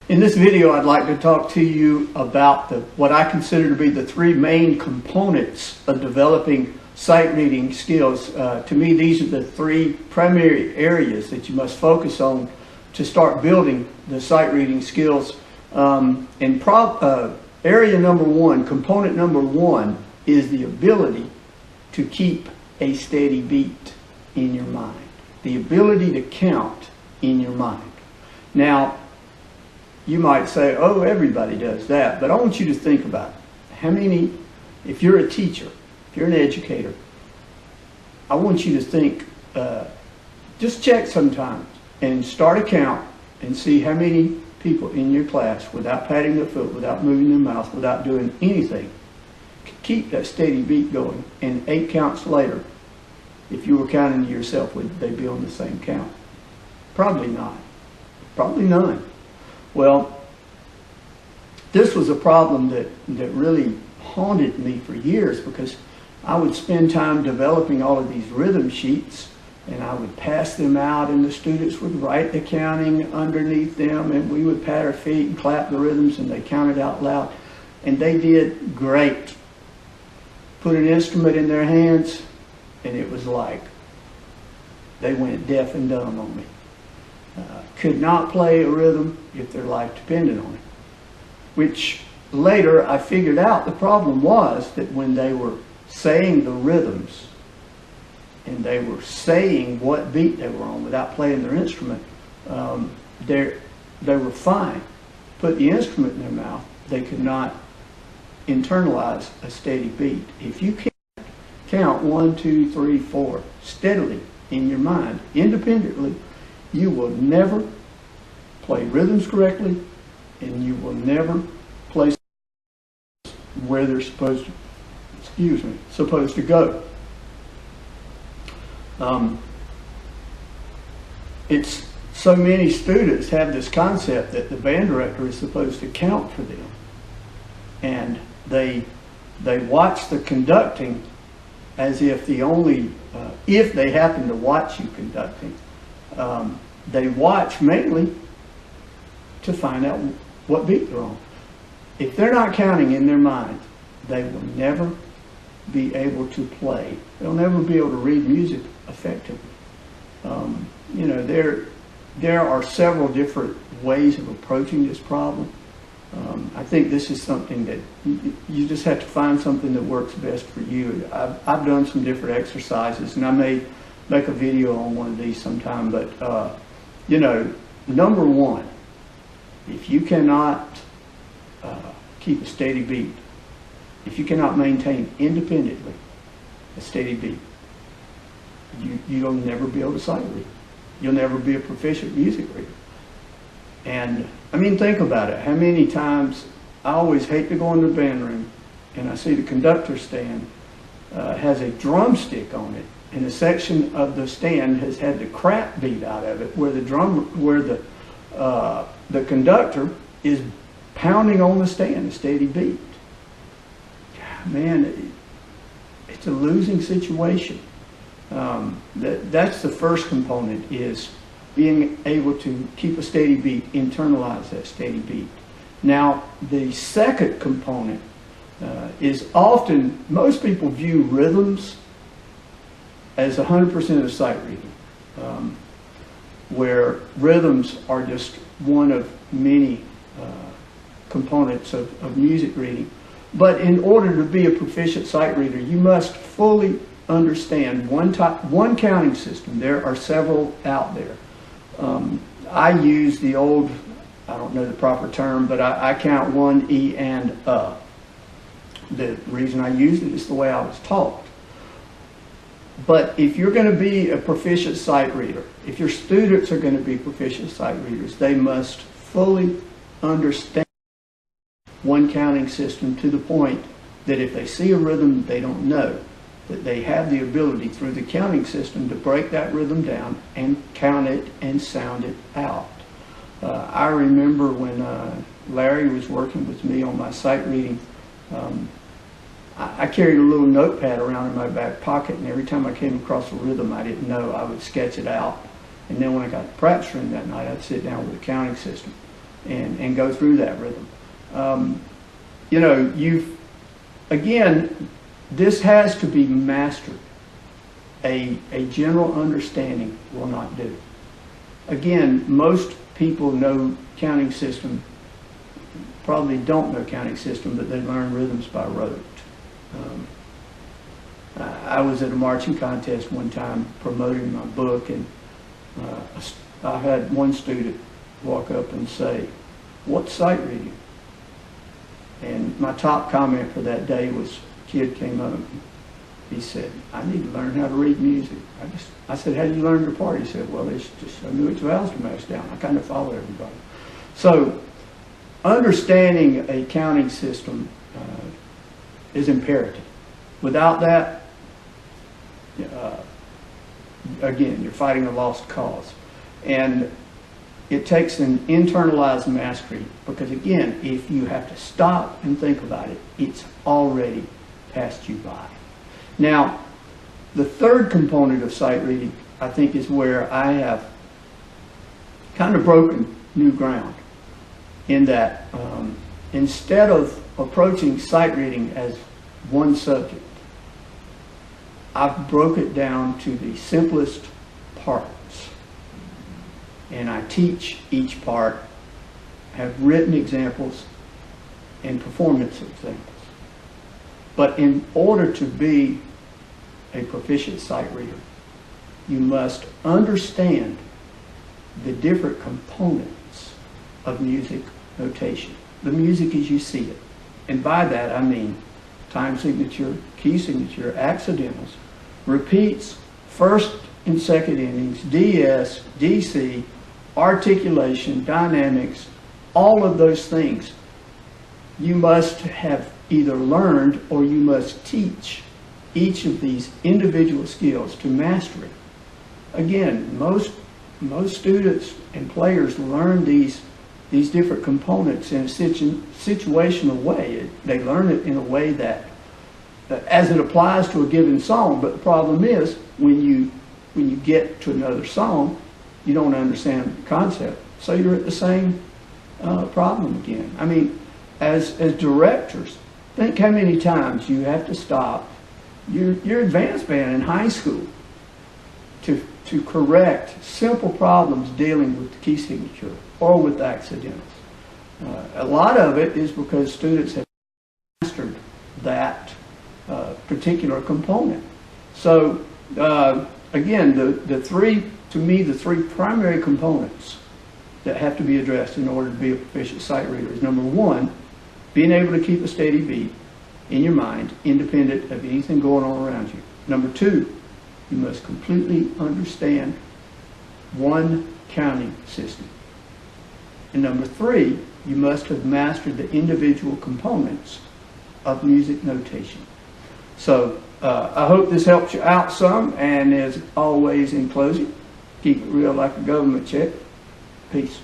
In this video, I'd like to talk to you about what I consider to be the three main components of developing sight reading skills. To me, these are the three primary areas that you must focus on to start building the sight reading skills. Area number one, component number one, is the ability to keep a steady beat in your mind. The ability to count in your mind. Now, you might say, oh, everybody does that, but I want you to think about it. How many, if you're a teacher, if you're an educator, I want you to think, just check sometimes and start a count and see how many people in your class, without patting their foot, without moving their mouth, without doing anything, could keep that steady beat going. And 8 counts later, if you were counting to yourself, would they be on the same count? Probably not. Probably none. Well, this was a problem that really haunted me for years, because I would spend time developing all of these rhythm sheets, and I would pass them out, and the students would write the counting underneath them, and we would pat our feet and clap the rhythms, and they counted out loud. And they did great. Put an instrument in their hands, and it was like they went deaf and dumb on me. Could not play a rhythm if their life depended on it. Which later I figured out the problem was that when they were saying the rhythms and they were saying what beat they were on without playing their instrument, they were fine. Put the instrument in their mouth, they could not internalize a steady beat. If you can't count 1, 2, 3, 4 steadily in your mind, independently, you will never play rhythms correctly, and you will never play where they're supposed to go. It's so many students have this concept that the band director is supposed to count for them, and they watch the conducting as if the only if they happen to watch you conducting. They watch mainly to find out what beat they're on. If they're not counting in their mind, they will never be able to play. They'll never be able to read music effectively. There are several different ways of approaching this problem. I think this is something that you just have to find something that works best for you. I've done some different exercises, and I may make a video on one of these sometime, but number one, if you cannot keep a steady beat, if you cannot maintain independently a steady beat, you'll never be able to sight read. You'll never be a proficient music reader. And I mean, think about it. How many times, I always hate to go in the band room and I see the conductor stand has a drumstick on it, and a section of the stand has had the crap beat out of it, where the conductor is pounding on the stand a steady beat. Man, it's a losing situation. That's the first component, is being able to keep a steady beat, internalize that steady beat. Now, the second component is often, most people view rhythms as 100% of sight reading, where rhythms are just one of many components of music reading. But in order to be a proficient sight reader, you must fully understand one counting system. There are several out there. I use the old, I don't know the proper term, but I count 1, E, and A. The reason I use it is the way I was taught. But if you're going to be a proficient sight reader, if your students are going to be proficient sight readers, they must fully understand one counting system, to the point that if they see a rhythm they don't know, that they have the ability through the counting system to break that rhythm down and count it and sound it out. I remember when Larry was working with me on my sight reading, I carried a little notepad around in my back pocket, and every time I came across a rhythm I didn't know, I would sketch it out. And then when I got to practice room that night, I'd sit down with a counting system. and go through that rhythm. You know, again, this has to be mastered. A general understanding will not do. Again, most people know counting system, probably don't know counting system, but they learn rhythms by rote. I was at a marching contest one time promoting my book, and I had one student walk up and say, "What's sight reading?" And my top comment for that day was, a kid came up and he said, "I need to learn how to read music." I said, "How do you learn your part?" He said, "Well, it's just, I knew its vowels to mash down. I kind of follow everybody." So understanding a counting system is imperative. Without that, again, you're fighting a lost cause. And it takes an internalized mastery, because again, if you have to stop and think about it, it's already passed you by. Now, the third component of sight reading, I think, is where I have kind of broken new ground, in that instead of approaching sight reading as one subject, I've broke it down to the simplest parts, and I teach each part, have written examples and performance examples. But in order to be a proficient sight reader, you must understand the different components of music notation. The music as you see it. And by that I mean time signature, key signature, accidentals, repeats, first and second endings, DS, DC, articulation, dynamics, all of those things you must have either learned or you must teach each of these individual skills to master it. Again, most students and players learn these different components in a situational way. They learn it in a way that as it applies to a given song, but the problem is when you get to another song, you don't understand the concept. So you're at the same problem again. I mean, as directors, think how many times you have to stop your advanced band in high school to correct simple problems dealing with the key signature or with accidentals. A lot of it is because students have mastered that particular component. So again, the three primary components that have to be addressed in order to be a proficient sight reader is, number one, being able to keep a steady beat in your mind, independent of anything going on around you. Number two, you must completely understand one counting system. And number three, you must have mastered the individual components of music notation. So I hope this helps you out some, and as always in closing, keep it real like a government check. Peace.